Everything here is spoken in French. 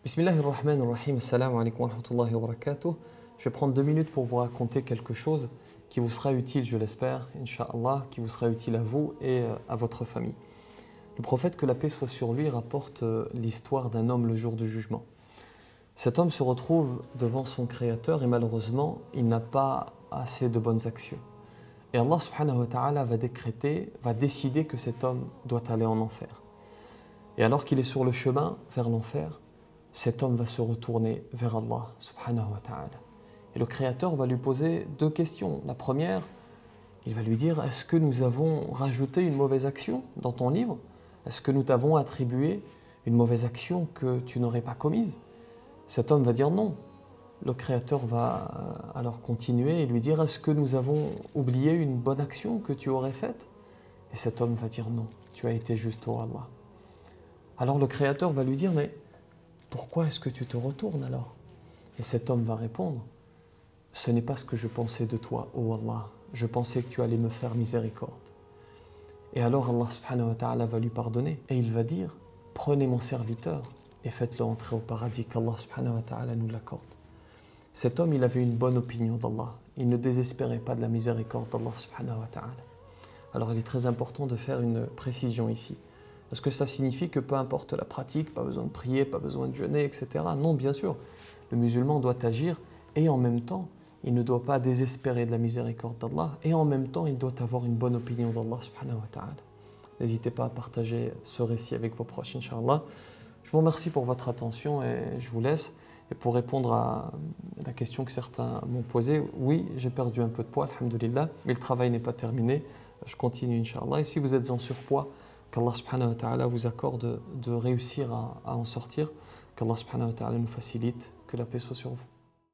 Bismillahirrahmanirrahim, assalamu alaikum wa rahmatullahi wa barakatuh. Je vais prendre 2 minutes pour vous raconter quelque chose qui vous sera utile, je l'espère, Inch'Allah, qui vous sera utile à vous et à votre famille. Le prophète, que la paix soit sur lui, rapporte l'histoire d'un homme le jour du jugement. Cet homme se retrouve devant son Créateur et malheureusement, il n'a pas assez de bonnes actions. Et Allah subhanahu wa ta'ala va décider que cet homme doit aller en enfer. Et alors qu'il est sur le chemin vers l'enfer, cet homme va se retourner vers Allah subhanahu wa ta'ala. Et le Créateur va lui poser 2 questions. La première, il va lui dire: est-ce que nous avons rajouté une mauvaise action dans ton livre? Est-ce que nous t'avons attribué une mauvaise action que tu n'aurais pas commise? Cet homme va dire non. Le Créateur va alors continuer et lui dire: est-ce que nous avons oublié une bonne action que tu aurais faite? Et cet homme va dire non, tu as été juste, ô Allah. Alors le Créateur va lui dire: mais pourquoi est-ce que tu te retournes alors? Et cet homme va répondre: ce n'est pas ce que je pensais de toi, ô Allah. Je pensais que tu allais me faire miséricorde. Et alors Allah subhanahu wa ta'ala va lui pardonner. Et il va dire: prenez mon serviteur et faites-le entrer au paradis, qu'Allah subhanahu wa ta'ala nous l'accorde. Cet homme, il avait une bonne opinion d'Allah. Il ne désespérait pas de la miséricorde d'Allah subhanahu wa ta'ala. Alors il est très important de faire une précision ici. Est-ce que ça signifie que peu importe la pratique, pas besoin de prier, pas besoin de jeûner, etc. Non, bien sûr. Le musulman doit agir et en même temps, il ne doit pas désespérer de la miséricorde d'Allah et en même temps, il doit avoir une bonne opinion d'Allah subhanahu wa ta'ala. N'hésitez pas à partager ce récit avec vos proches, Inch'Allah. Je vous remercie pour votre attention et je vous laisse. Et pour répondre à la question que certains m'ont posée, oui, j'ai perdu un peu de poids, alhamdoulilah, mais le travail n'est pas terminé. Je continue, Inch'Allah. Et si vous êtes en surpoids, qu'Allah subhanahu wa ta'ala vous accorde de réussir à en sortir, qu'Allah subhanahu wa ta'ala nous facilite, que la paix soit sur vous.